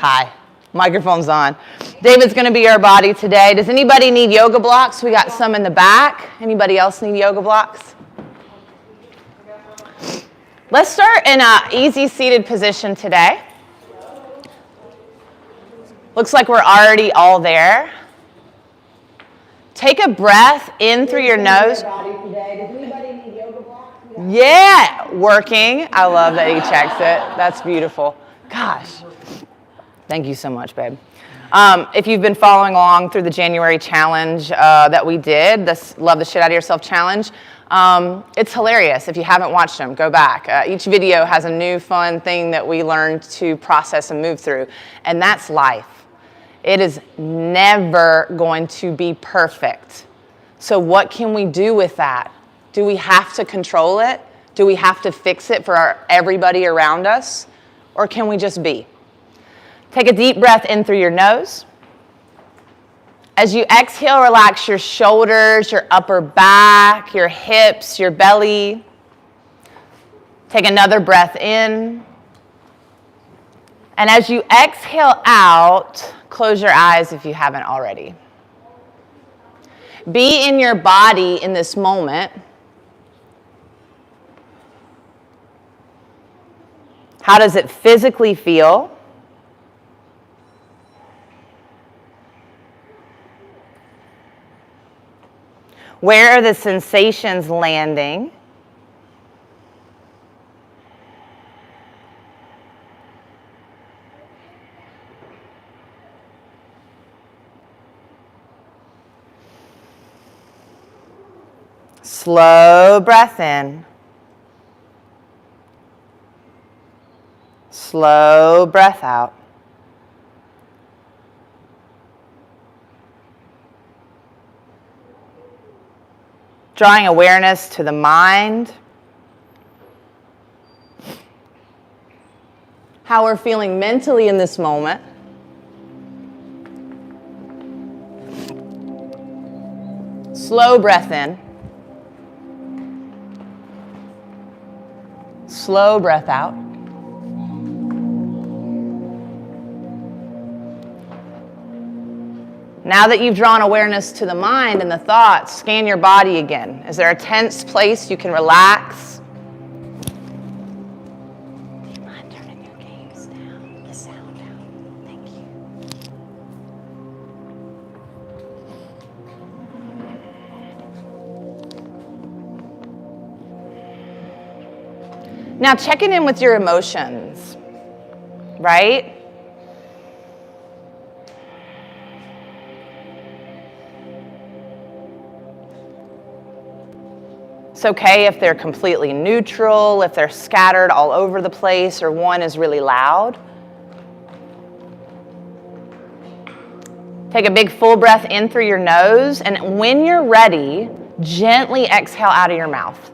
Hi. Microphone's on. David's going to be our body today. Does anybody need yoga blocks? We got some in the back. Anybody else need yoga blocks? Let's start in an easy seated position today. Looks like we're already all there. Take a breath in through your nose. Yeah, working. I love that he checks it. That's beautiful. Gosh. Thank you so much, babe. If you've been following along through the January challenge that we did, this Love the Shit Out of Yourself challenge, it's hilarious. If you haven't watched them, go back. Each video has a new fun thing that we learned to process and move through, and that's life. It is never going to be perfect. So what can we do with that? Do we have to control it? Do we have to fix it for everybody around us? Or can we just be? Take a deep breath in through your nose. As you exhale, relax your shoulders, your upper back, your hips, your belly. Take another breath in. And as you exhale out, close your eyes if you haven't already. Be in your body in this moment. How does it physically feel? Where are the sensations landing? Slow breath in. Slow breath out. Drawing awareness to the mind. How we're feeling mentally in this moment. Slow breath in. Slow breath out. Now that you've drawn awareness to the mind and the thoughts, scan your body again. Is there a tense place you can relax? I'm turning your gaze down, the sound down. Thank you. Now checking in with your emotions, right? It's okay if they're completely neutral, if they're scattered all over the place, or one is really loud. Take a big full breath in through your nose, and when you're ready, gently exhale out of your mouth.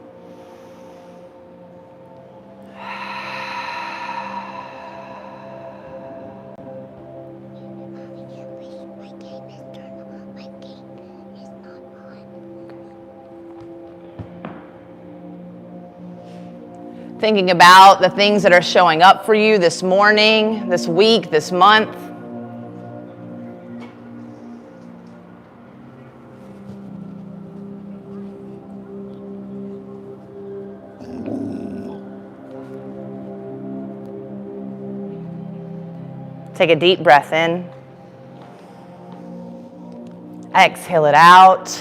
Thinking about the things that are showing up for you this morning, this week, this month. Take a deep breath in. Exhale it out.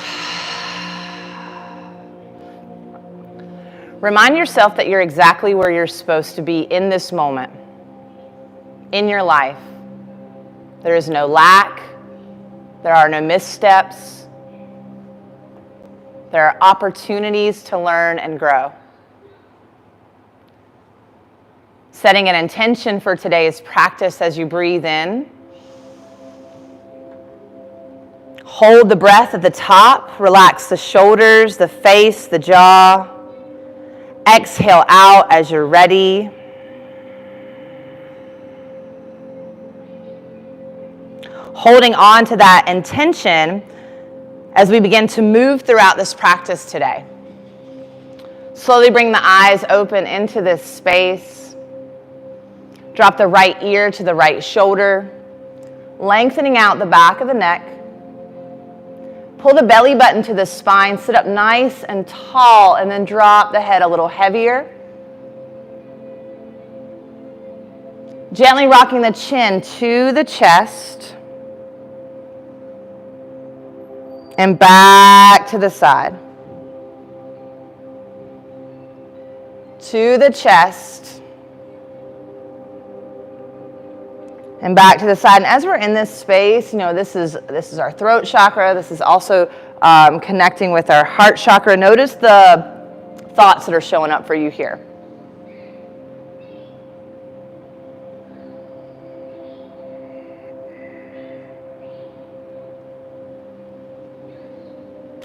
Remind yourself that you're exactly where you're supposed to be in this moment, in your life. There is no lack. There are no missteps. There are opportunities to learn and grow. Setting an intention for today's practice as you breathe in. Hold the breath at the top. Relax the shoulders, the face, the jaw. Exhale out as you're ready. Holding on to that intention as we begin to move throughout this practice today. Slowly bring the eyes open into this space. Drop the right ear to the right shoulder, lengthening out the back of the neck. Pull the belly button to the spine, sit up nice and tall, and then drop the head a little heavier. Gently rocking the chin to the chest and back to the side. To the chest and back to the side. And as we're in this space, this is our throat chakra. This is also connecting with our heart chakra. Notice the thoughts that are showing up for you here.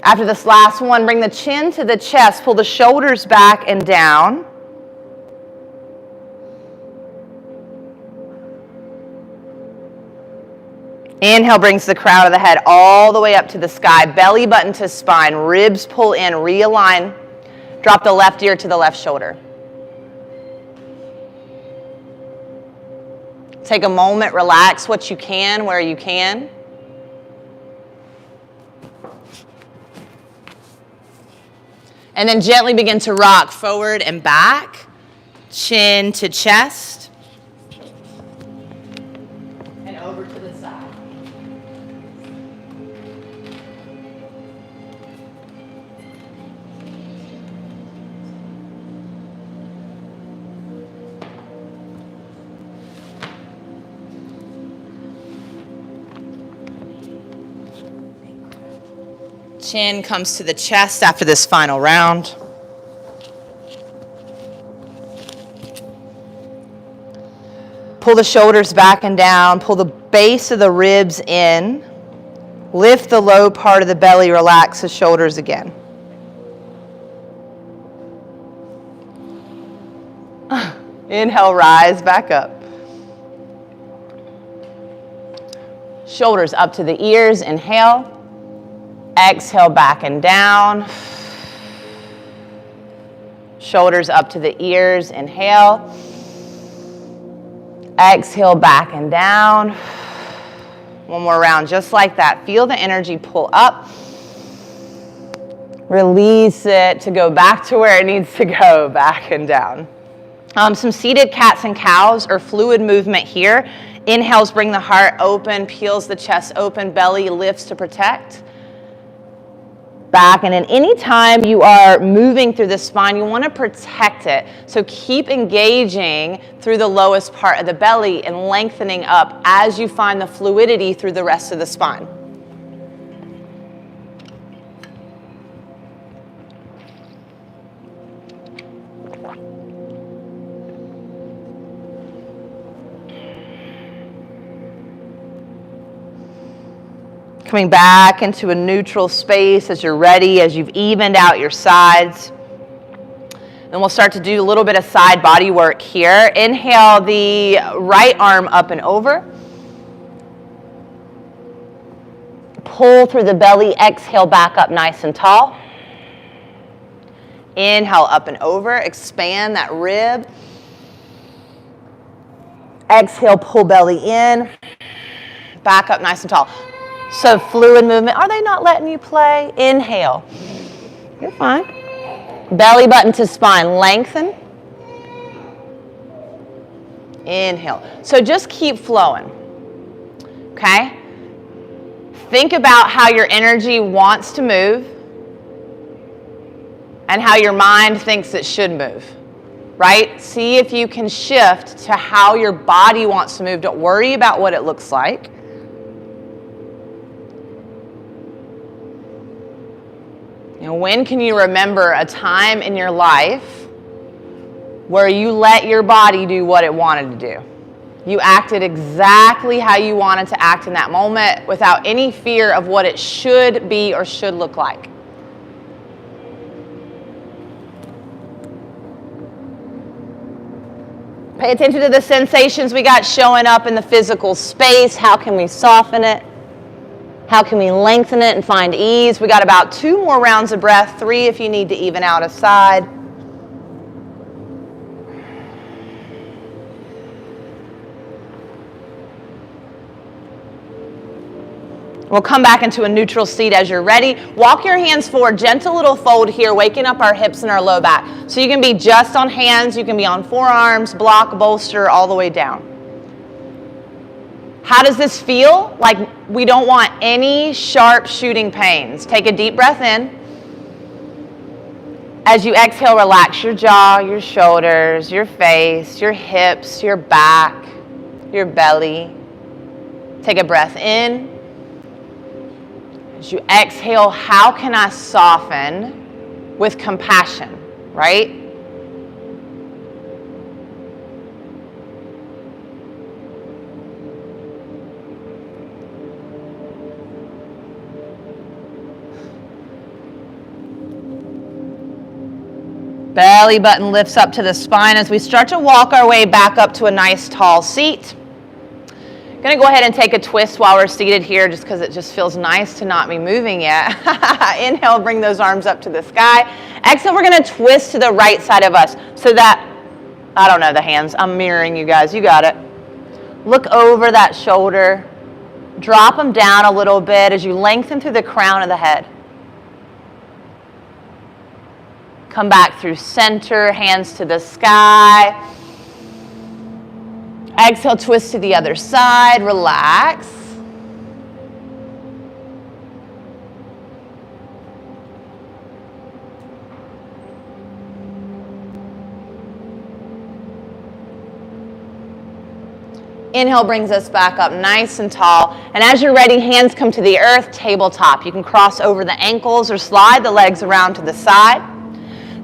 After this last one, bring the chin to the chest, pull the shoulders back and down. Inhale brings the crown of the head all the way up to the sky, belly button to spine, ribs pull in, realign. Drop the left ear to the left shoulder. Take a moment, relax what you can, where you can. And then gently begin to rock forward and back, chin to chest, and over to the side. Chin comes to the chest after this final round. Pull the shoulders back and down. Pull the base of the ribs in. Lift the low part of the belly. Relax the shoulders again. Inhale, rise back up. Shoulders up to the ears. Inhale. Exhale, back and down. Shoulders up to the ears. Inhale. Exhale, back and down. One more round, just like that. Feel the energy pull up. Release it to go back to where it needs to go, back and down. Some seated cats and cows or fluid movement here. Inhales, bring the heart open, peels the chest open, belly lifts to protect. Back, and then anytime you are moving through the spine, you want to protect it. So keep engaging through the lowest part of the belly and lengthening up as you find the fluidity through the rest of the spine. Coming back into a neutral space as you're ready, as you've evened out your sides. Then we'll start to do a little bit of side body work here. Inhale the right arm up and over. Pull through the belly, exhale back up nice and tall. Inhale up and over, expand that rib. Exhale, pull belly in, back up nice and tall. So fluid movement. Are they not letting you play? Inhale. You're fine. Belly button to spine. Lengthen. Inhale. So just keep flowing. Okay? Think about how your energy wants to move and how your mind thinks it should move. Right? See if you can shift to how your body wants to move. Don't worry about what it looks like. When can you remember a time in your life where you let your body do what it wanted to do? You acted exactly how you wanted to act in that moment without any fear of what it should be or should look like. Pay attention to the sensations we got showing up in the physical space. How can we soften it? How can we lengthen it and find ease? We got about 2 more rounds of breath, 3 if you need to even out a side. We'll come back into a neutral seat as you're ready. Walk your hands forward, gentle little fold here, waking up our hips and our low back. So you can be just on hands, you can be on forearms, block, bolster, all the way down. How does this feel? Like we don't want any sharp shooting pains. Take a deep breath in. As you exhale, relax your jaw, your shoulders, your face, your hips, your back, your belly. Take a breath in. As you exhale, how can I soften with compassion, right? Belly button lifts up to the spine as we start to walk our way back up to a nice tall seat. Going to go ahead and take a twist while we're seated here just because it just feels nice to not be moving yet. Inhale, bring those arms up to the sky. Exhale, we're going to twist to the right side of us so that, I don't know the hands, I'm mirroring you guys, you got it. Look over that shoulder. Drop them down a little bit as you lengthen through the crown of the head. Come back through center, hands to the sky. Exhale, twist to the other side, relax. Inhale brings us back up nice and tall. And as you're ready, hands come to the earth, tabletop. You can cross over the ankles or slide the legs around to the side.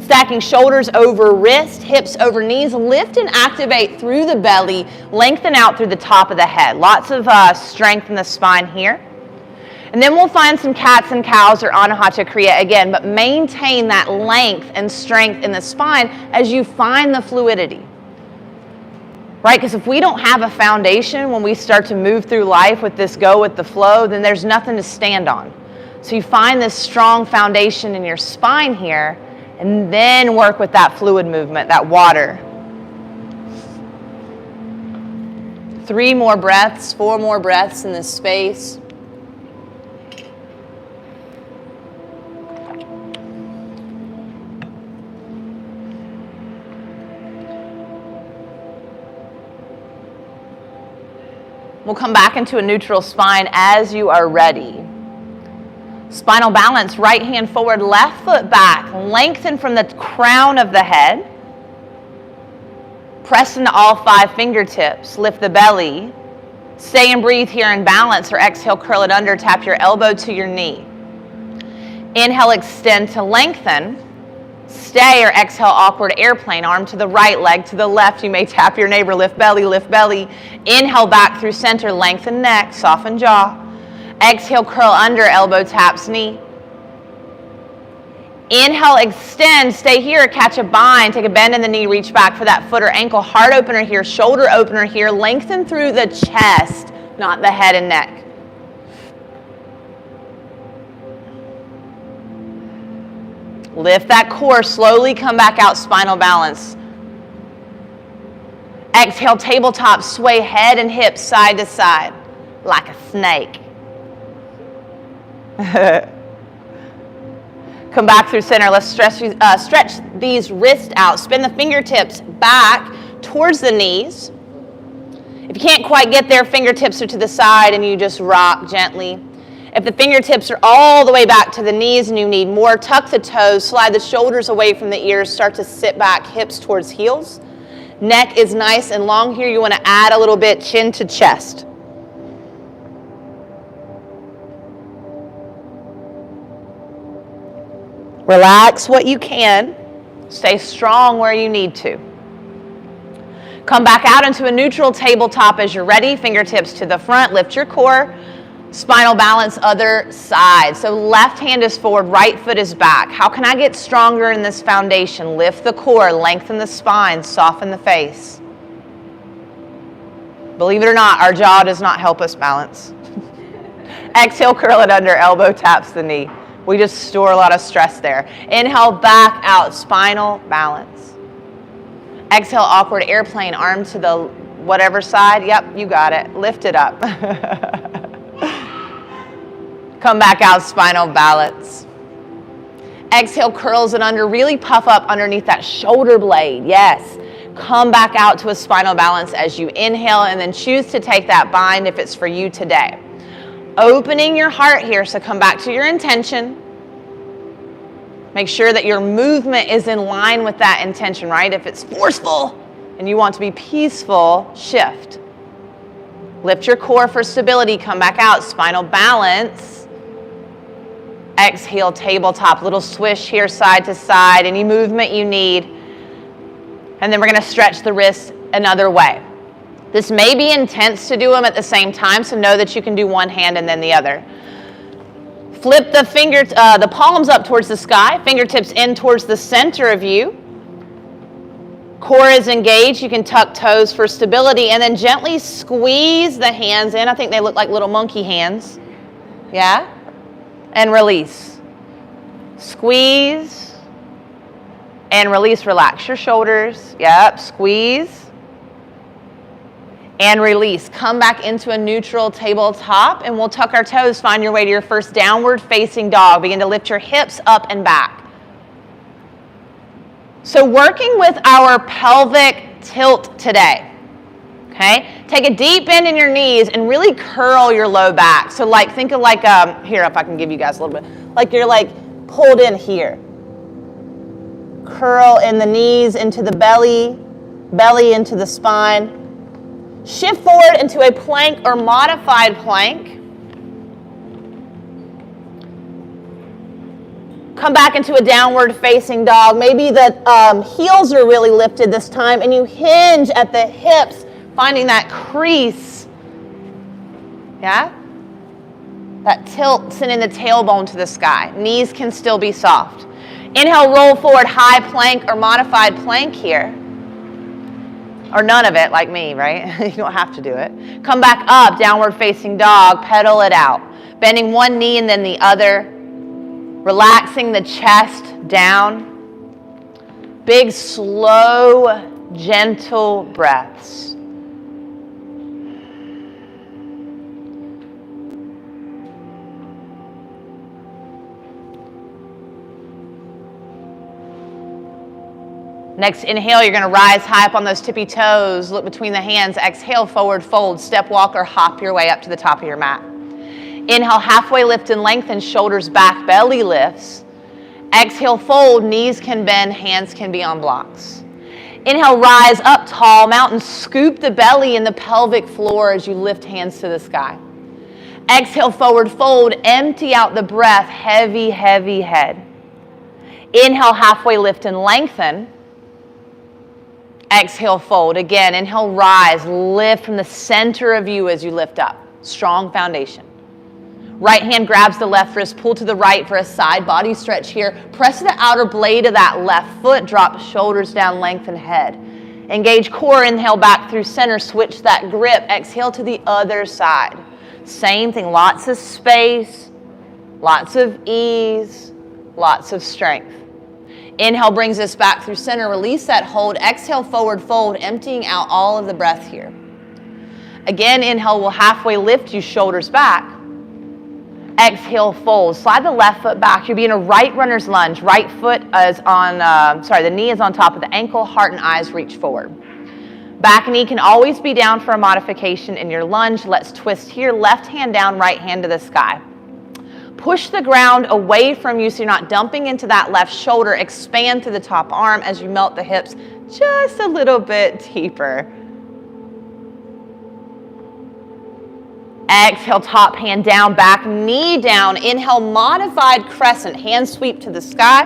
Stacking shoulders over wrist, hips over knees, lift and activate through the belly, lengthen out through the top of the head. Lots of strength in the spine here. And then we'll find some cats and cows or Anahata Kriya again, but maintain that length and strength in the spine as you find the fluidity. Right? Because if we don't have a foundation when we start to move through life with this go with the flow, then there's nothing to stand on. So you find this strong foundation in your spine here, and then work with that fluid movement, that water. 3 more breaths, 4 more breaths in this space. We'll come back into a neutral spine as you are ready. Spinal balance, right hand forward, left foot back. Lengthen from the crown of the head. Press into all 5 fingertips. Lift the belly. Stay and breathe here in balance, or exhale, curl it under. Tap your elbow to your knee. Inhale, extend to lengthen. Stay or exhale, awkward airplane. Arm to the right, leg to the left. You may tap your neighbor. Lift belly, lift belly. Inhale, back through center. Lengthen neck, soften jaw. Exhale, curl under, elbow taps knee. Inhale, extend, stay here, catch a bind, take a bend in the knee, reach back for that foot or ankle, heart opener here, shoulder opener here, lengthen through the chest, not the head and neck. Lift that core, slowly come back out, spinal balance. Exhale, tabletop, sway head and hips side to side, like a snake. Come back through center. Let's stretch these wrists out. Spin the fingertips back towards the knees. If you can't quite get there, fingertips are to the side and you just rock gently. If the fingertips are all the way back to the knees and you need more, tuck the toes, slide the shoulders away from the ears, start to sit back, hips towards heels. Neck is nice and long here. You want to add a little bit chin to chest. Relax what you can. Stay strong where you need to. Come back out into a neutral tabletop as you're ready. Fingertips to the front. Lift your core. Spinal balance, other side. So left hand is forward, right foot is back. How can I get stronger in this foundation? Lift the core, lengthen the spine, soften the face. Believe it or not, our jaw does not help us balance. Exhale, curl it under, elbow taps the knee. We just store a lot of stress there. Inhale, back out, spinal balance. Exhale, awkward airplane, arm to the whatever side. Yep, you got it. Lift it up. Come back out, spinal balance. Exhale, curls it under, really puff up underneath that shoulder blade, yes. Come back out to a spinal balance as you inhale, and then choose to take that bind if it's for you today. Opening your heart here, so come back to your intention. Make sure that your movement is in line with that intention, right? If it's forceful and you want to be peaceful, shift. Lift your core for stability, come back out, spinal balance. Exhale, tabletop, little swish here side to side, any movement you need. And then we're gonna stretch the wrists another way. This may be intense to do them at the same time, so know that you can do one hand and then the other. Flip the palms up towards the sky, fingertips in towards the center of you. Core is engaged, you can tuck toes for stability, and then gently squeeze the hands in. I think they look like little monkey hands. Yeah? And release. Squeeze and release, relax your shoulders. Yep, squeeze and release. Come back into a neutral tabletop, and we'll tuck our toes. Find your way to your first downward facing dog. Begin to lift your hips up and back. So working with our pelvic tilt today, okay? Take a deep bend in your knees and really curl your low back. So like, think of like, here, if I can give you guys a little bit, like you're like pulled in here. Curl in the knees into the belly, belly into the spine. Shift forward into a plank or modified plank. Come back into a downward facing dog. Maybe the heels are really lifted this time, and you hinge at the hips, finding that crease. Yeah? That tilt, sending the tailbone to the sky. Knees can still be soft. Inhale, roll forward, high plank or modified plank here. Or none of it, like me, right? You don't have to do it. Come back up, downward facing dog, pedal it out. Bending one knee and then the other. Relaxing the chest down. Big, slow, gentle breaths. Next inhale, you're going to rise high up on those tippy toes. Look between the hands. Exhale, forward fold. Step, walk, or hop your way up to the top of your mat. Inhale, halfway lift and lengthen. Shoulders back, belly lifts. Exhale, fold. Knees can bend. Hands can be on blocks. Inhale, rise up tall. Mountain, scoop the belly in the pelvic floor as you lift hands to the sky. Exhale, forward fold. Empty out the breath. Heavy, heavy head. Inhale, halfway lift and lengthen. Exhale, fold. Again, inhale, rise. Lift from the center of you as you lift up. Strong foundation. Right hand grabs the left wrist. Pull to the right for a side body stretch here. Press the outer blade of that left foot. Drop shoulders down, lengthen head. Engage core. Inhale back through center. Switch that grip. Exhale to the other side. Same thing. Lots of space. Lots of ease. Lots of strength. Inhale brings us back through center. Release that hold. Exhale, forward fold, emptying out all of the breath here. Again, inhale will halfway lift you, shoulders back. Exhale, fold. Slide the left foot back. You'll be in a right runner's lunge. Right foot is on, the knee is on top of the ankle. Heart and eyes reach forward. Back knee can always be down for a modification in your lunge. Let's twist here. Left hand down, right hand to the sky. Push the ground away from you so you're not dumping into that left shoulder. Expand to the top arm as you melt the hips just a little bit deeper. Exhale, top hand down, back knee down. Inhale, modified crescent. Hands sweep to the sky.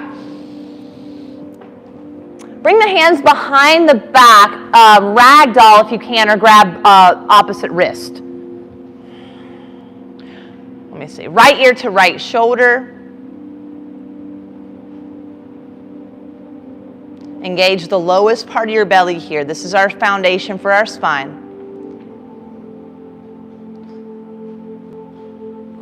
Bring the hands behind the back, ragdoll if you can, or grab opposite wrist. Let me see, right ear to right shoulder. Engage the lowest part of your belly here. This is our foundation for our spine.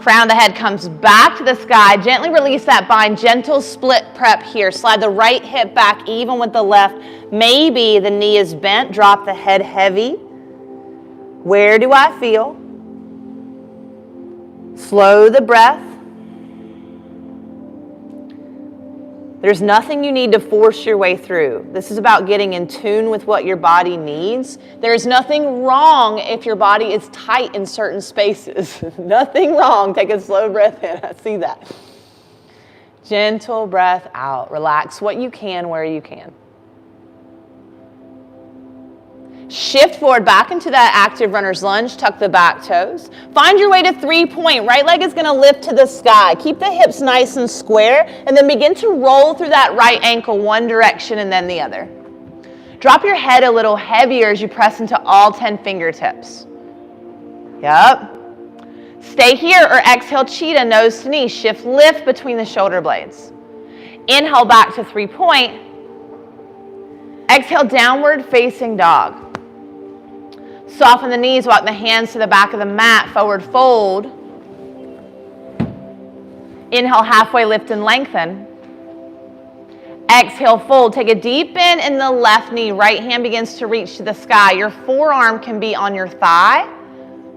Crown of the head comes back to the sky. Gently release that bind. Gentle split prep here. Slide the right hip back even with the left. Maybe the knee is bent. Drop the head heavy. Where do I feel? Slow the breath. There's nothing you need to force your way through. This is about getting in tune with what your body needs. There's nothing wrong if your body is tight in certain spaces. Nothing wrong. Take a slow breath in. I see that. Gentle breath out. Relax what you can where you can. Shift forward back into that active runner's lunge. Tuck the back toes. Find your way to 3-point. Right leg is going to lift to the sky. Keep the hips nice and square, and then begin to roll through that right ankle one direction and then the other. Drop your head a little heavier as you press into all 10 fingertips. Yep. Stay here or exhale cheetah, nose to knee. Shift lift between the shoulder blades. Inhale back to 3-point. Exhale downward facing dog. Soften the knees, walk the hands to the back of the mat, forward fold. Inhale, halfway lift and lengthen. Exhale, fold. Take a deep bend in the left knee. Right hand begins to reach to the sky. Your forearm can be on your thigh,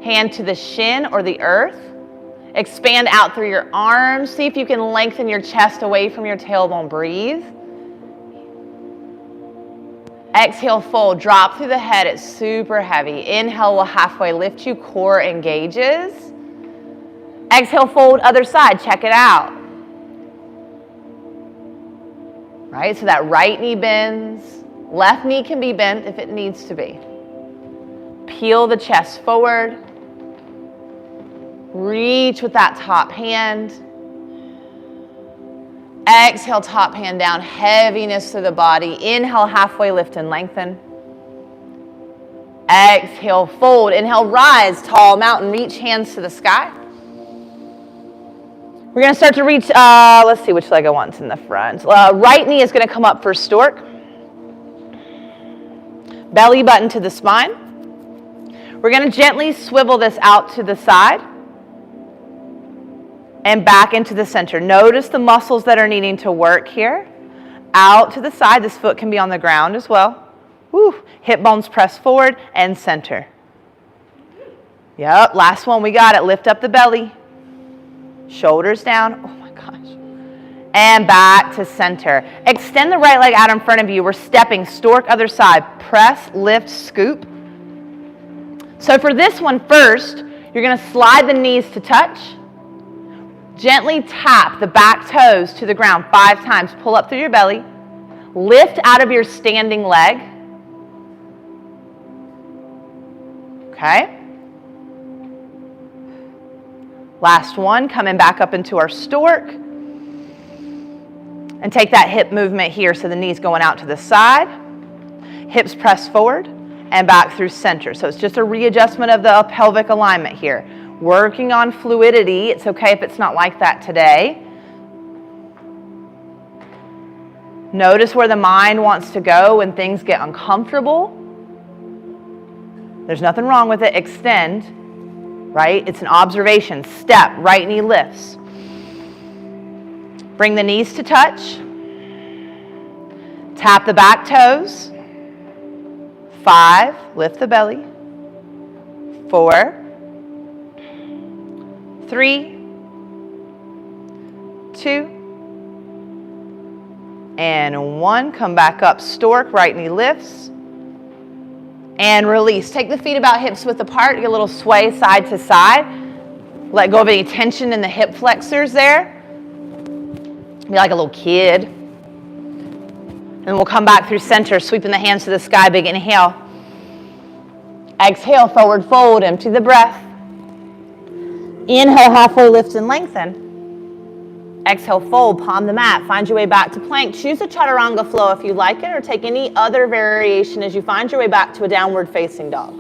hand to the shin or the earth. Expand out through your arms. See if you can lengthen your chest away from your tailbone. Breathe. Exhale, fold. Drop through the head. It's super heavy. Inhale will halfway lift you. Core engages. Exhale, fold. Other side. Check it out. Right? So that right knee bends. Left knee can be bent if it needs to be. Peel the chest forward. Reach with that top hand. Exhale, top hand down, heaviness through the body. Inhale, halfway lift and lengthen. Exhale, fold. Inhale, rise, tall mountain. Reach hands to the sky. We're going to start to reach, let's see which leg I want's in the front. Right knee is going to come up for stork. Belly button to the spine. We're going to gently swivel this out to the side and back into the center. Notice the muscles that are needing to work here. Out to the side. This foot can be on the ground as well. Woo. Hip bones press forward and center. Yep, last one. We got it. Lift up the belly. Shoulders down. Oh my gosh. And back to center. Extend the right leg out in front of you. We're stepping. Stork, other side. Press, lift, scoop. So for this one first, you're going to slide the knees to touch. Gently tap the back toes to the ground 5 times. Pull up through your belly. Lift out of your standing leg. Okay. Last one, coming back up into our stork. And take that hip movement here so the knees going out to the side. Hips press forward and back through center. So it's just a readjustment of the pelvic alignment here. Working on fluidity. It's okay if it's not like that today. Notice where the mind wants to go when things get uncomfortable. There's nothing wrong with it. Extend, right? It's an observation. Step, right knee lifts. Bring the knees to touch. Tap the back toes. 5, lift the belly. 4, 3, 2, and 1. Come back up, stork, right knee lifts, and release. Take the feet about hips width apart, get a little sway side to side. Let go of any tension in the hip flexors there. Be like a little kid. And we'll come back through center, sweeping the hands to the sky, big inhale. Exhale, forward fold, empty the breath. Inhale, halfway lift and lengthen. Exhale, fold, palm the mat. Find your way back to plank. Choose a chaturanga flow if you like it, or take any other variation as you find your way back to a downward facing dog.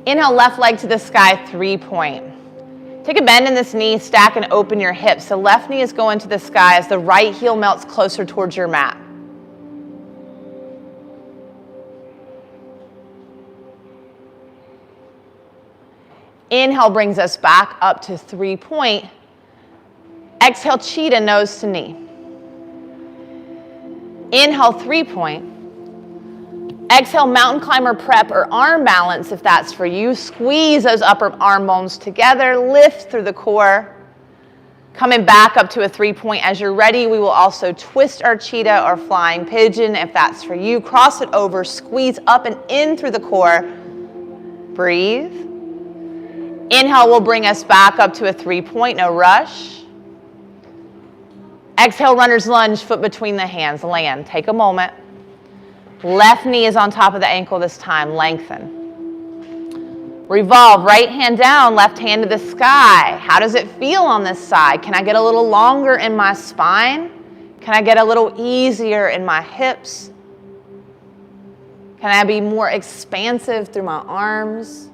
Inhale, left leg to the sky, 3-point. Take a bend in this knee, stack and open your hips. The left knee is going to the sky as the right heel melts closer towards your mat. Inhale brings us back up to 3-point. Exhale, cheetah, nose to knee. Inhale, 3-point. Exhale, mountain climber prep or arm balance if that's for you. Squeeze those upper arm bones together, lift through the core. Coming back up to a 3-point. As you're ready, we will also twist our cheetah or flying pigeon if that's for you. Cross it over, squeeze up and in through the core. Breathe. Inhale will bring us back up to a 3-point, no rush. Exhale, runner's lunge, foot between the hands, land. Take a moment. Left knee is on top of the ankle this time, lengthen. Revolve, right hand down, left hand to the sky. How does it feel on this side? Can I get a little longer in my spine? Can I get a little easier in my hips? Can I be more expansive through my arms?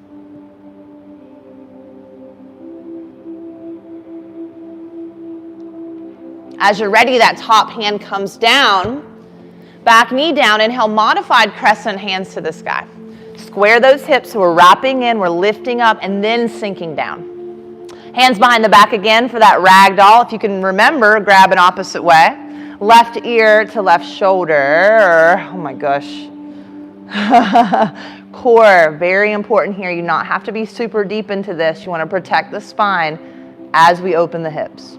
As you're ready, that top hand comes down. Back knee down, inhale, modified crescent, hands to the sky. Square those hips, so we're wrapping in, we're lifting up, and then sinking down. Hands behind the back again for that ragdoll. If you can remember, grab an opposite way. Left ear to left shoulder. Oh my gosh. Core, very important here. You not have to be super deep into this. You want to protect the spine as we open the hips.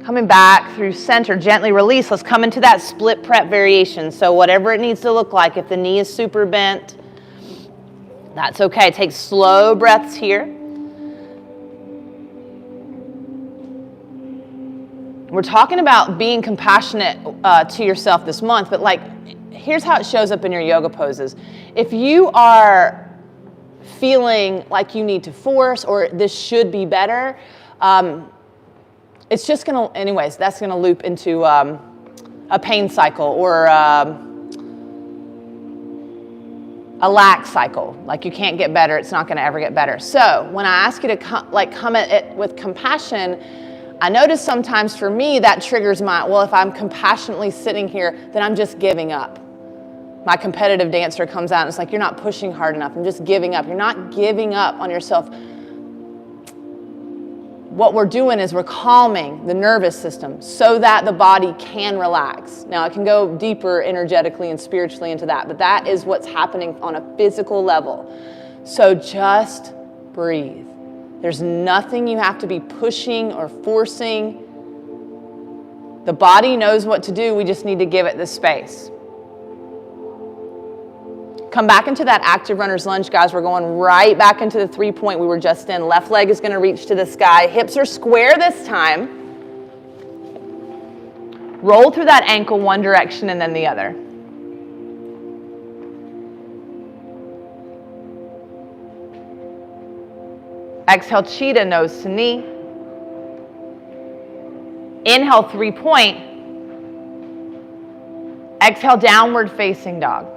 Coming back through center, gently release. Let's come into that split prep variation. So whatever it needs to look like, if the knee is super bent, that's okay. Take slow breaths here. We're talking about being compassionate to yourself this month, but like, here's how it shows up in your yoga poses. If you are feeling like you need to force or this should be better, it's just gonna, anyways, that's gonna loop into a pain cycle or a lack cycle. Like you can't get better, it's not gonna ever get better. So when I ask you to come at it with compassion, I notice sometimes for me that triggers well, if I'm compassionately sitting here, then I'm just giving up. My competitive dancer comes out and it's like, you're not pushing hard enough, I'm just giving up. You're not giving up on yourself. What we're doing is we're calming the nervous system so that the body can relax. Now, it can go deeper energetically and spiritually into that, but that is what's happening on a physical level. So just breathe. There's nothing you have to be pushing or forcing. The body knows what to do. We just need to give it the space. Come back into that active runner's lunge, guys. We're going right back into the 3-point we were just in. Left leg is going to reach to the sky. Hips are square this time. Roll through that ankle one direction and then the other. Exhale, cheetah, nose to knee. Inhale, 3-point. Exhale, downward facing dog.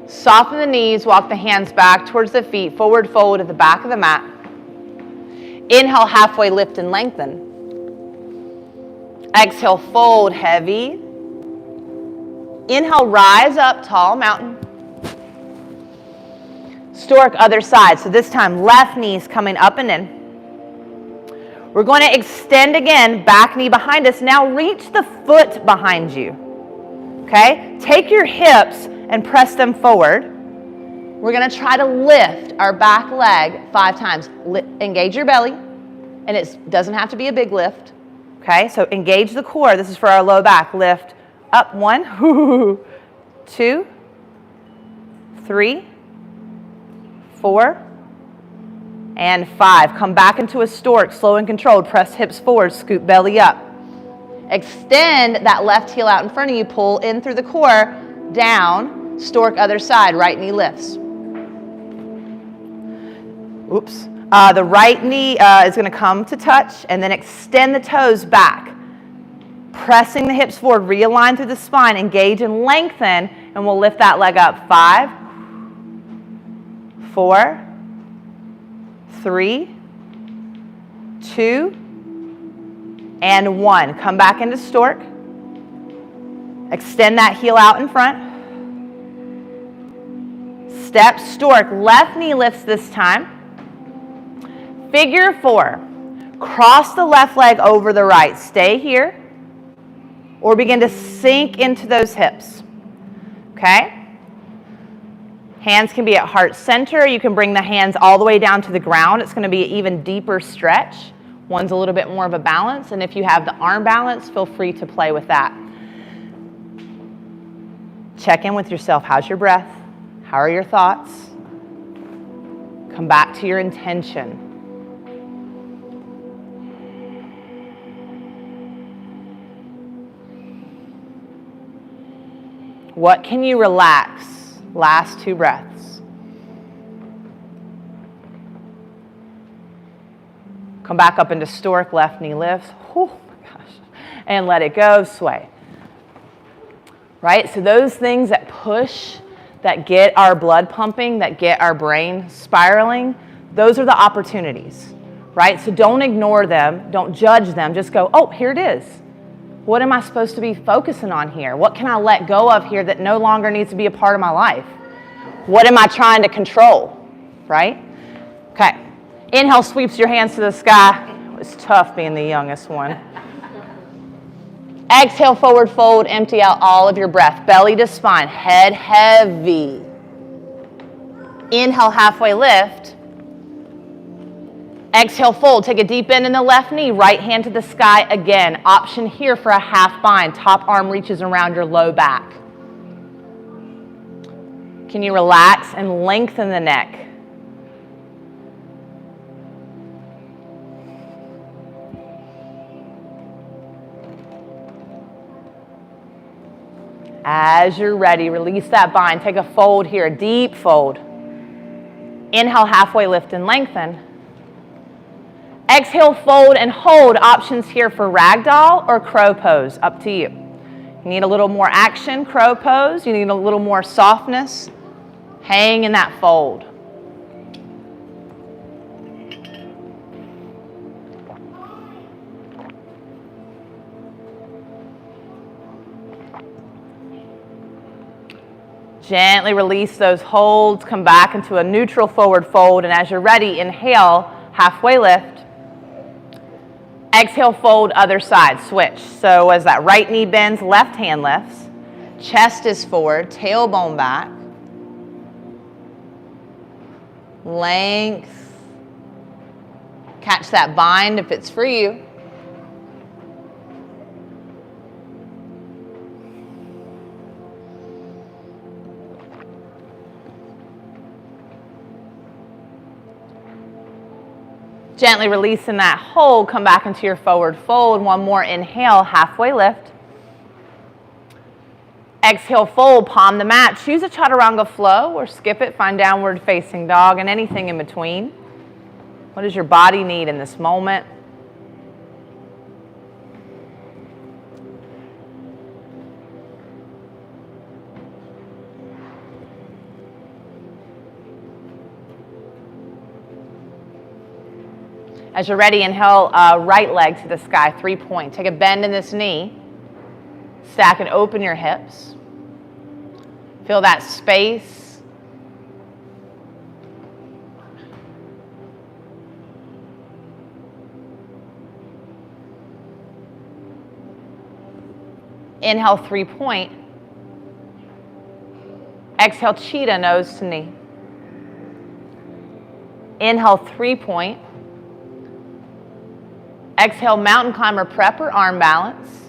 Soften the knees, walk the hands back towards the feet, forward fold at the back of the mat. Inhale, halfway lift and lengthen. Exhale, fold heavy. Inhale, rise up, tall mountain. Stork, other side. So this time, left knee's coming up and in. We're going to extend again, back knee behind us. Now reach the foot behind you. Okay? Take your hips and press them forward. We're going to try to lift our back leg 5 times. Engage your belly, and it doesn't have to be a big lift. Okay, so engage the core. This is for our low back. Lift up 1, 2, 3, 4, and 5. Come back into a stork, slow and controlled. Press hips forward, scoop belly up. Extend that left heel out in front of you. Pull in through the core, down. Stork, other side, right knee lifts. Oops. The right knee is going to come to touch and then extend the toes back. Pressing the hips forward, realign through the spine, engage and lengthen, and we'll lift that leg up. 5, 4, 3, 2, and 1. Come back into stork. Extend that heel out in front. Step, stork, left knee lifts this time. Figure 4, cross the left leg over the right. Stay here or begin to sink into those hips, okay? Hands can be at heart center. You can bring the hands all the way down to the ground. It's going to be an even deeper stretch. One's a little bit more of a balance, and if you have the arm balance, feel free to play with that. Check in with yourself. How's your breath? How are your thoughts? Come back to your intention. What can you relax? Last 2 breaths. Come back up into stork, left knee lifts. Oh my gosh. And let it go, sway. Right? So those things that push, that get our blood pumping, that get our brain spiraling, those are the opportunities, right? So don't ignore them. Don't judge them. Just go, oh, here it is. What am I supposed to be focusing on here? What can I let go of here that no longer needs to be a part of my life? What am I trying to control, right? Okay. Inhale, sweeps your hands to the sky. It was tough being the youngest one. Exhale, forward fold, empty out all of your breath. Belly to spine, head heavy. Inhale, halfway lift. Exhale, fold. Take a deep bend in the left knee. Right hand to the sky again. Option here for a half bind. Top arm reaches around your low back. Can you relax and lengthen the neck? As you're ready, release that bind. Take a fold here, a deep fold. Inhale, halfway lift and lengthen. Exhale, fold and hold. Options here for ragdoll or crow pose, up to you. You need a little more action, crow pose. You need a little more softness. Hang in that fold. Gently release those holds. Come back into a neutral forward fold. And as you're ready, inhale, halfway lift. Exhale, fold, other side, switch. So as that right knee bends, left hand lifts. Chest is forward, tailbone back. Length. Catch that bind if it's for you. Gently releasing that hold, come back into your forward fold. One more inhale, halfway lift. Exhale, fold, palm the mat. Choose a chaturanga flow or skip it, find downward facing dog and anything in between. What does your body need in this moment? As you're ready, inhale, right leg to the sky, 3-point. Take a bend in this knee. Stack and open your hips. Feel that space. Inhale, 3-point. Exhale, cheetah, nose to knee. Inhale, 3-point. Exhale, mountain climber prep or arm balance.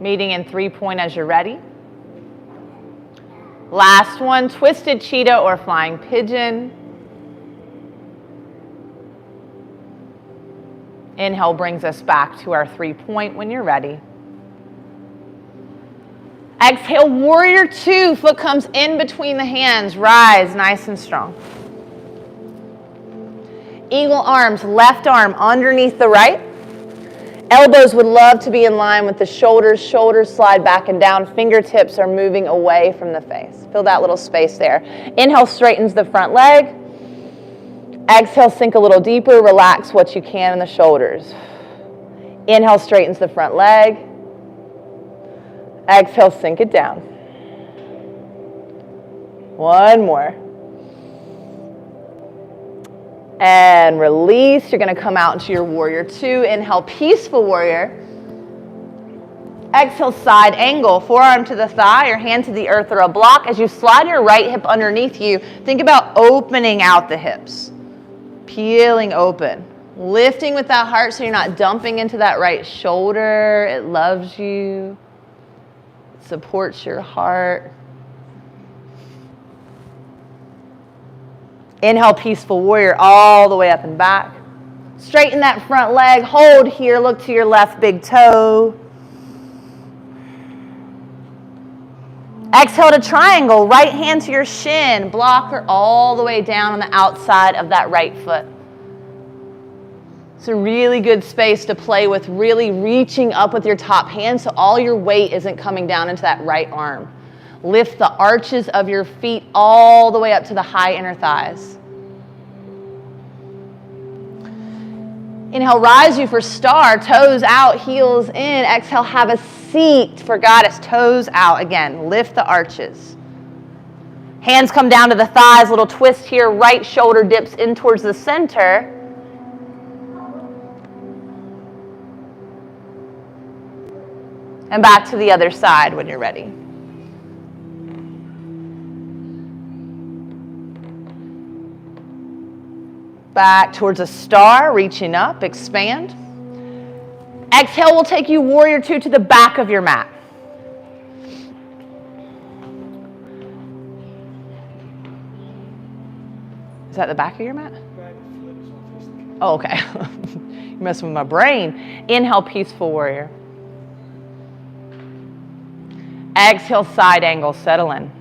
Meeting in 3-point as you're ready. Last one, twisted cheetah or flying pigeon. Inhale brings us back to our 3-point when you're ready. Exhale, warrior 2. Foot comes in between the hands. Rise, nice and strong. Eagle arms, left arm underneath the right. Elbows would love to be in line with the shoulders. Shoulders slide back and down. Fingertips are moving away from the face. Feel that little space there. Inhale, straightens the front leg. Exhale, sink a little deeper. Relax what you can in the shoulders. Inhale, straightens the front leg. Exhale, sink it down. One more. And release. You're going to come out into your warrior two. Inhale, peaceful warrior. Exhale, side angle. Forearm to the thigh, your hand to the earth or a block. As you slide your right hip underneath you, think about opening out the hips. Peeling open. Lifting with that heart so you're not dumping into that right shoulder. It loves you. It supports your heart. Inhale, peaceful warrior, all the way up and back. Straighten that front leg. Hold here. Look to your left big toe. Exhale to triangle. Right hand to your shin. Blocker all the way down on the outside of that right foot. It's a really good space to play with, really reaching up with your top hand so all your weight isn't coming down into that right arm. Lift the arches of your feet all the way up to the high inner thighs. Inhale, rise you for star, toes out, heels in. Exhale, have a seat for goddess, toes out. Again, lift the arches. Hands come down to the thighs, little twist here, right shoulder dips in towards the center. And back to the other side when you're ready. Back towards a star, reaching up, expand. Exhale will take you warrior two to the back of your mat. Is that the back of your mat? Oh, okay. You're messing with my brain. Inhale, peaceful warrior. Exhale, side angle, settle in.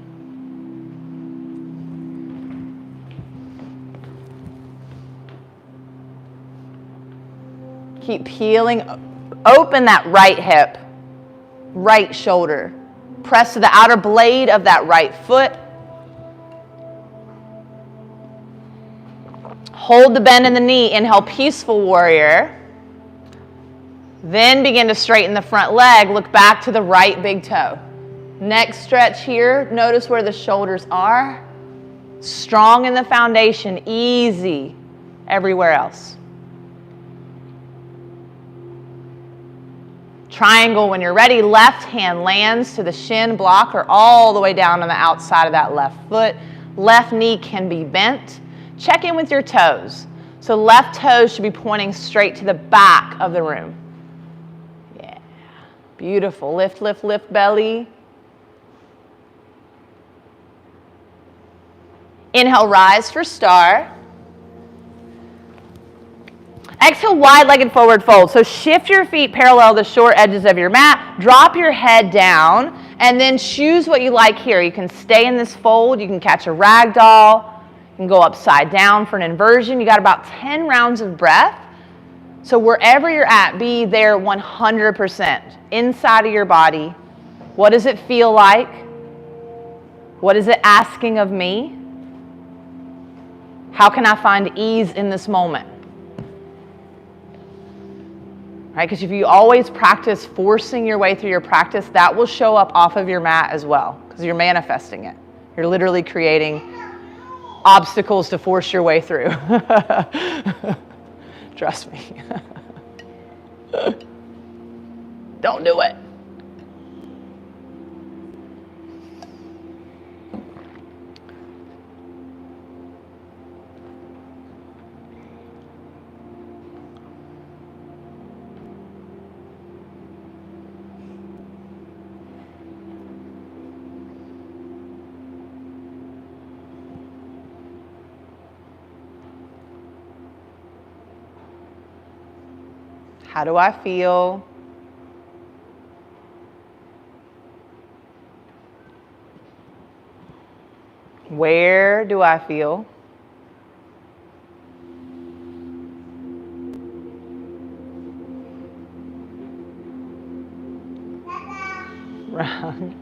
Keep peeling, open that right hip, right shoulder. Press to the outer blade of that right foot. Hold the bend in the knee. Inhale, peaceful warrior. Then begin to straighten the front leg. Look back to the right big toe. Next stretch here. Notice where the shoulders are. Strong in the foundation, easy everywhere else. Triangle when you're ready. Left hand lands to the shin blocker all the way down on the outside of that left foot. Left knee can be bent. Check in with your toes. So left toes should be pointing straight to the back of the room. Yeah, beautiful. Lift, lift, lift belly. Inhale, rise for star. Exhale, wide-legged forward fold. So shift your feet parallel the short edges of your mat. Drop your head down, and then choose what you like here. You can stay in this fold. You can catch a rag doll. You can go upside down for an inversion. You got about 10 rounds of breath. So wherever you're at, be there 100%. Inside of your body. What does it feel like? What is it asking of me? How can I find ease in this moment? Right? Because if you always practice forcing your way through your practice, that will show up off of your mat as well, because you're manifesting it. You're literally creating obstacles to force your way through. Trust me. Don't do it. How do I feel? Where do I feel?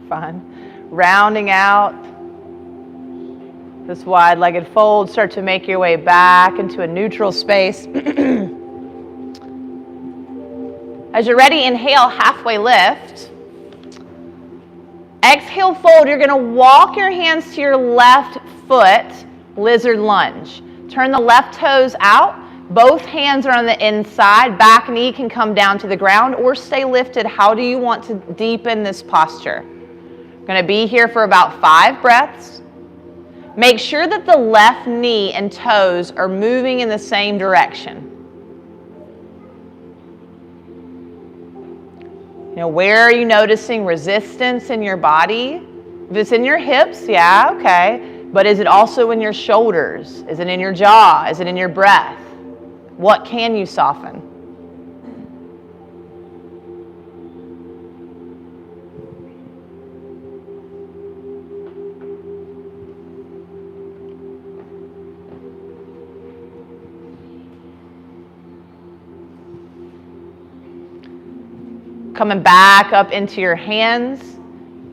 Fine. Rounding out this wide-legged fold. Start to make your way back into a neutral space. As you're ready, inhale, halfway lift. Exhale, fold. You're going to walk your hands to your left foot, lizard lunge. Turn the left toes out. Both hands are on the inside. Back knee can come down to the ground or stay lifted. How do you want to deepen this posture? Going to be here for about 5 breaths. Make sure that the left knee and toes are moving in the same direction. You know, where are you noticing resistance in your body? If it's in your hips, yeah, okay. But is it also in your shoulders? Is it in your jaw? Is it in your breath? What can you soften? Coming back up into your hands.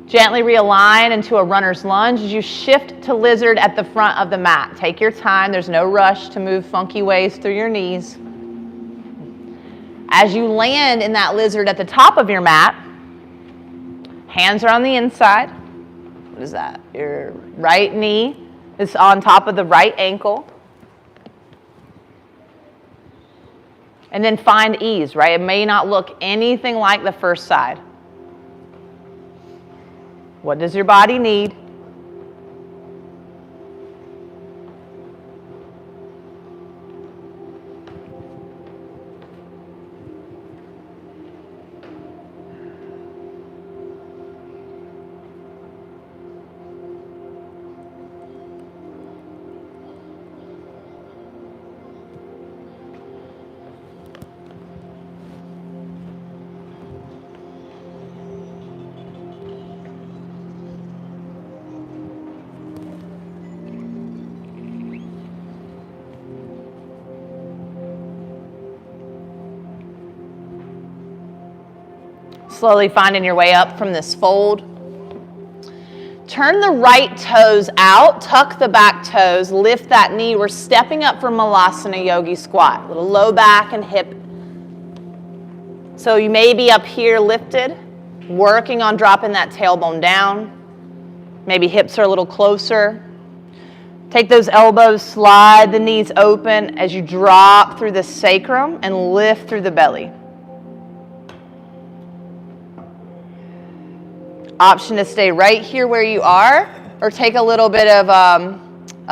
Gently realign into a runner's lunge as you shift to lizard at the front of the mat. Take your time. There's no rush to move funky ways through your knees. As you land in that lizard at the top of your mat, hands are on the inside. What is that? Your right knee is on top of the right ankle. And then find ease, right? It may not look anything like the first side. What does your body need? Slowly finding your way up from this fold. Turn the right toes out, tuck the back toes, lift that knee. We're stepping up for Malasana Yogi Squat. Little low back and hip. So you may be up here lifted, working on dropping that tailbone down. Maybe hips are a little closer. Take those elbows, slide the knees open as you drop through the sacrum and lift through the belly. Option to stay right here where you are or take a little bit of a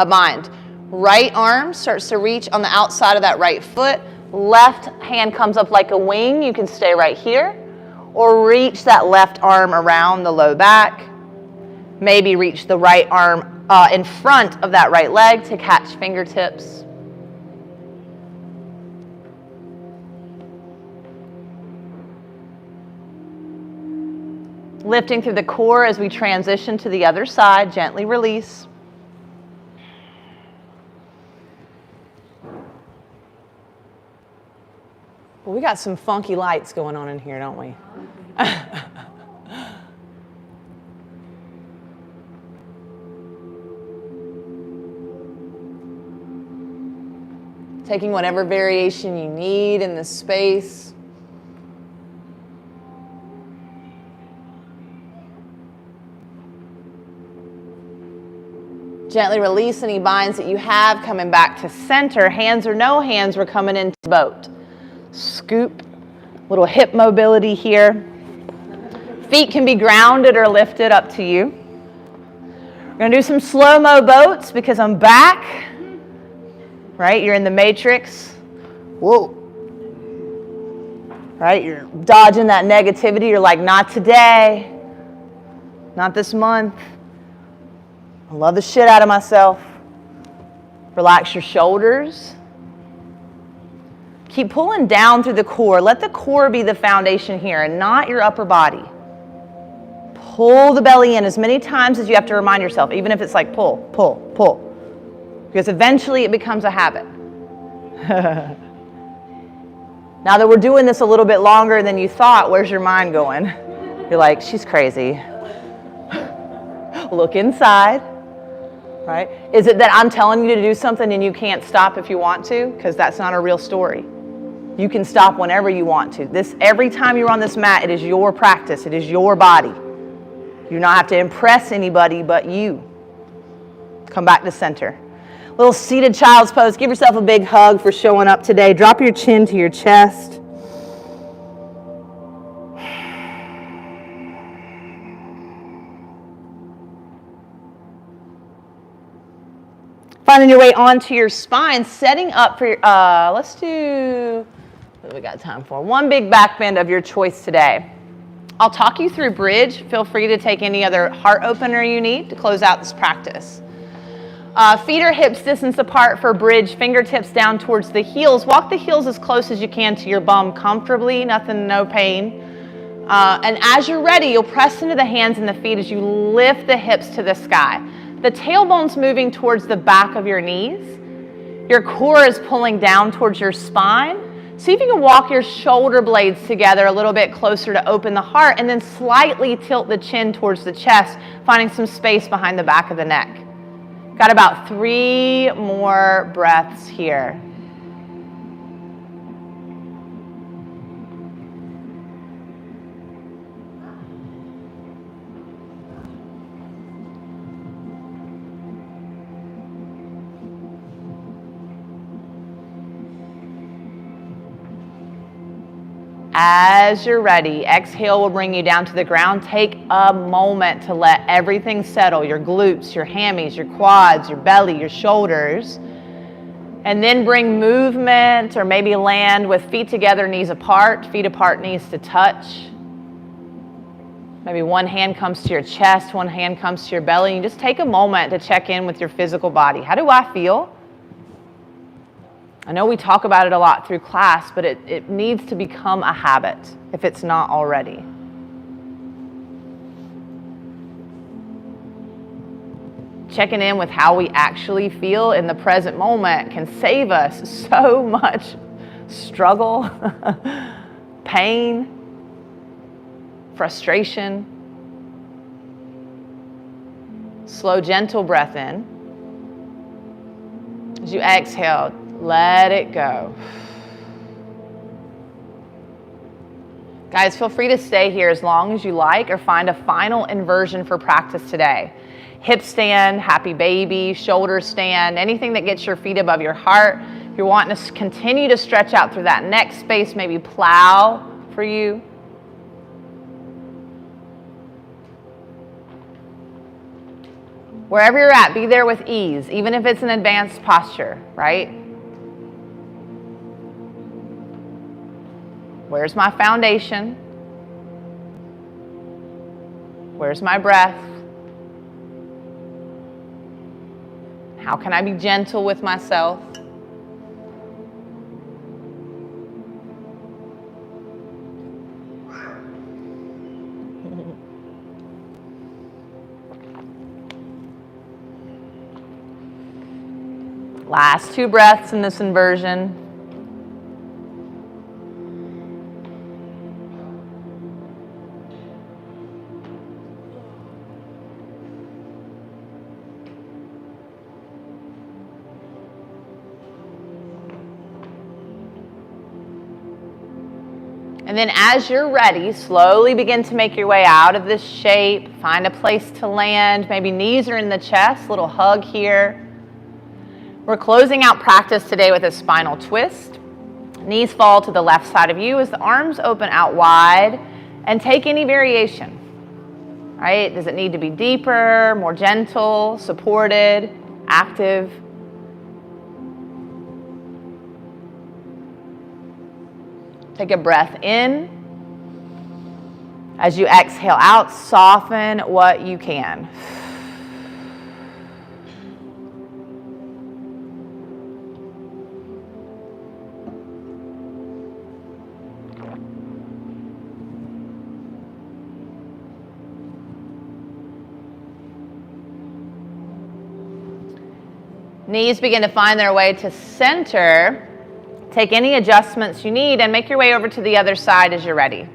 mind. Right arm starts to reach on the outside of that right foot. Left hand comes up like a wing. You can stay right here or reach that left arm around the low back. Maybe reach the right arm in front of that right leg to catch fingertips. Lifting through the core as we transition to the other side, gently release. Well, we got some funky lights going on in here, don't we? Taking whatever variation you need in the space. Gently release any binds that you have, coming back to center. Hands or no hands, we're coming into boat. Scoop, little hip mobility here. Feet can be grounded or lifted, up to you. We're gonna do some slow-mo boats because I'm back. Right, you're in the matrix. Whoa. Right, you're dodging that negativity. You're like, not today, not this month. I love the shit out of myself. Relax your shoulders. Keep pulling down through the core. Let the core be the foundation here and not your upper body. Pull the belly in as many times as you have to remind yourself, even if it's like pull, pull, pull. Because eventually it becomes a habit. Now that we're doing this a little bit longer than you thought, where's your mind going? You're like, she's crazy. Look inside. Right? Is it that I'm telling you to do something and you can't stop if you want to? Because that's not a real story. You can stop whenever you want to. Every time you're on this mat, it is your practice. It is your body. You do not have to impress anybody but you. Come back to center. Little seated child's pose. Give yourself a big hug for showing up today. Drop your chin to your chest. Finding your way onto your spine, setting up for your, let's do, what do we got time for? One big back bend of your choice today. I'll talk you through bridge. Feel free to take any other heart opener you need to close out this practice. Feet are hips distance apart for bridge, fingertips down towards the heels. Walk the heels as close as you can to your bum comfortably, nothing, no pain. And as you're ready, you'll press into the hands and the feet as you lift the hips to the sky. The tailbone's moving towards the back of your knees. Your core is pulling down towards your spine. See if you can walk your shoulder blades together a little bit closer to open the heart, and then slightly tilt the chin towards the chest, finding some space behind the back of the neck. Got about 3 more breaths here. As you're ready, exhale will bring you down to the ground. Take a moment to let everything settle, your glutes, your hammies, your quads, your belly, your shoulders. And then bring movement, or maybe land with feet together, knees apart, knees to touch. Maybe one hand comes to your chest, one hand comes to your belly. You just take a moment to check in with your physical body. How do I feel? I know we talk about it a lot through class, but it needs to become a habit if it's not already. Checking in with how we actually feel in the present moment can save us so much struggle, pain, frustration. Slow, gentle breath in. As you exhale, let it go. Guys, feel free to stay here as long as you like, or find a final inversion for practice today. Hip stand, happy baby, shoulder stand, anything that gets your feet above your heart. If you're wanting to continue to stretch out through that neck space, maybe plow for you. Wherever you're at, be there with ease, even if it's an advanced posture, right? Where's my foundation? Where's my breath? How can I be gentle with myself? Last 2 breaths in this inversion. And then as you're ready, slowly begin to make your way out of this shape. Find a place to land. Maybe knees are in the chest, little hug here. We're closing out practice today with a spinal twist. Knees fall to the left side of you as the arms open out wide, and take any variation, right? Does it need to be deeper, more gentle, supported, active? Take a breath in. As you exhale out, soften what you can. Knees begin to find their way to center. Take any adjustments you need and make your way over to the other side as you're ready.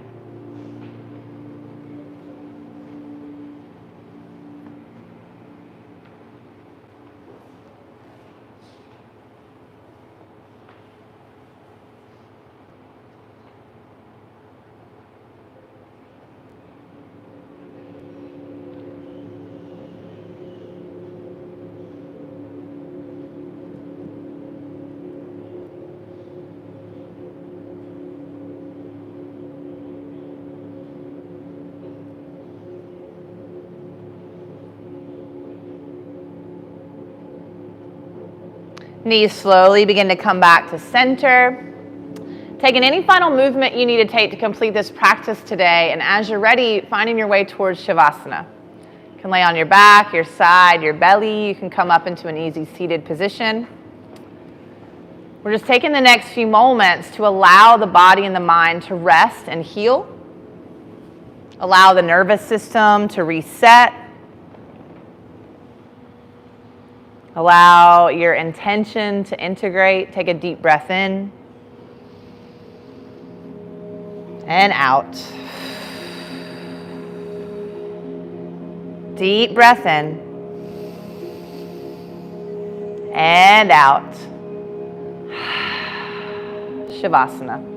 Knees slowly begin to come back to center. Taking any final movement you need to take to complete this practice today, and as you're ready, finding your way towards Shavasana. You can lay on your back, your side, your belly. You can come up into an easy seated position. We're just taking the next few moments to allow the body and the mind to rest and heal. Allow the nervous system to reset. Allow your intention to integrate. Take a deep breath in and out. Deep breath in and out. Shavasana.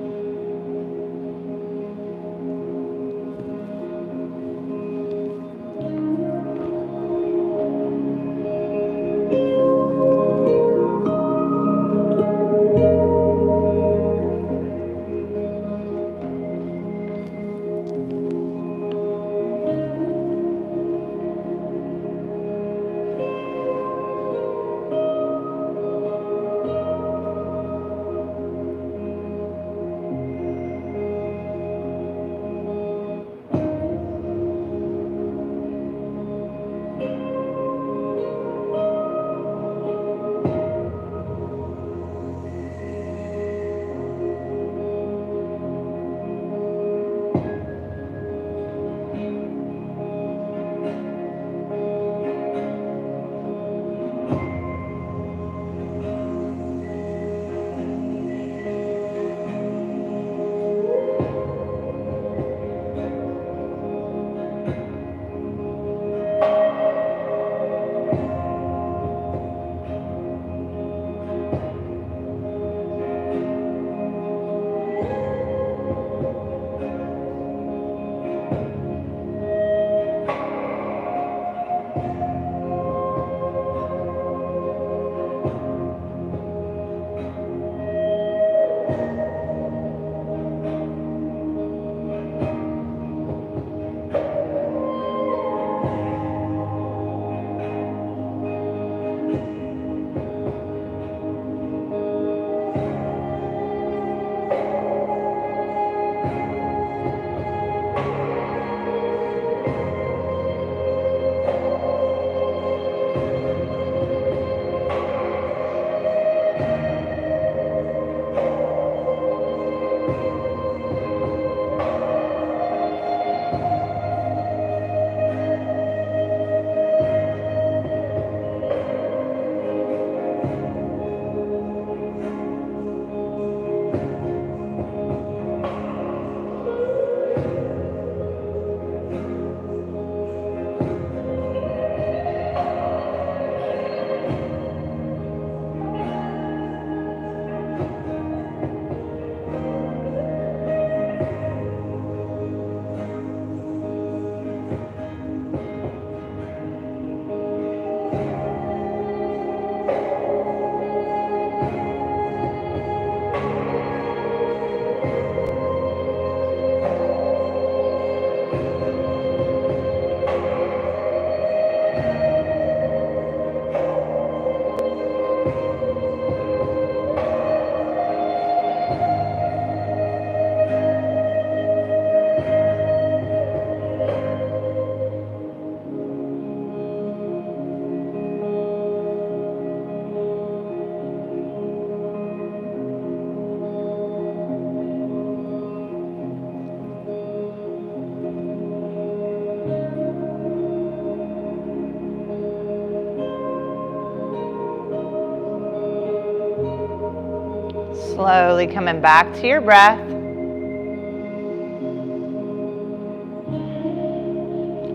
Slowly coming back to your breath.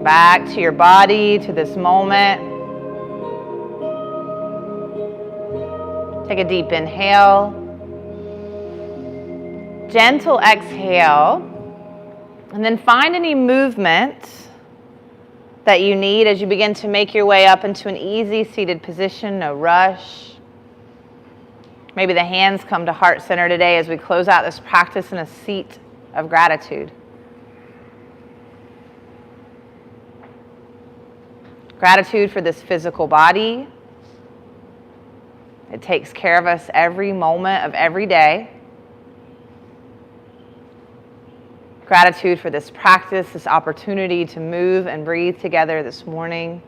Back to your body, to this moment. Take a deep inhale. Gentle exhale. And then find any movement that you need as you begin to make your way up into an easy seated position, no rush. Maybe the hands come to heart center today as we close out this practice in a seat of gratitude. Gratitude for this physical body. It takes care of us every moment of every day. Gratitude for this practice, this opportunity to move and breathe together this morning.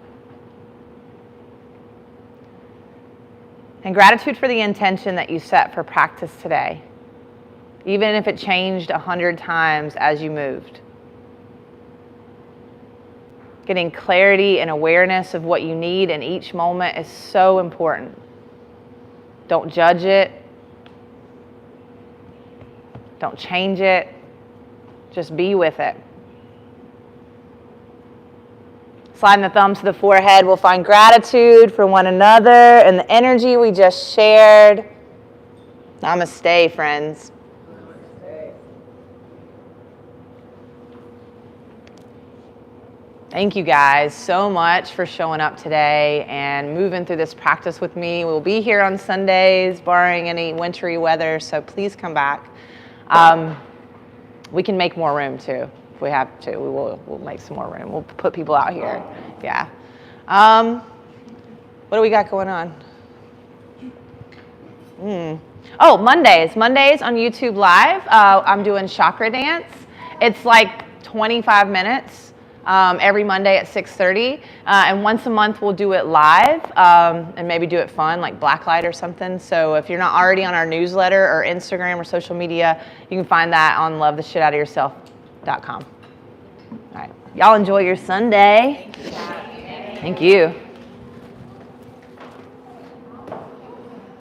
And gratitude for the intention that you set for practice today, even if it changed 100 times as you moved. Getting clarity and awareness of what you need in each moment is so important. Don't judge it. Don't change it. Just be with it. Sliding the thumbs to the forehead, we'll find gratitude for one another and the energy we just shared. Namaste, friends. Thank you guys so much for showing up today and moving through this practice with me. We'll be here on Sundays, barring any wintry weather, so please come back. We can make more room too, if we have to. We'll make some more room. We'll put people out here. Yeah. What do we got going on? Oh, Mondays. Mondays on YouTube Live, I'm doing chakra dance. It's like 25 minutes every Monday at 6:30. And once a month we'll do it live and maybe do it fun, like blacklight or something. So if you're not already on our newsletter or Instagram or social media, you can find that on lovetheshitoutofyourself.com. All right. Y'all enjoy your Sunday. Thank you.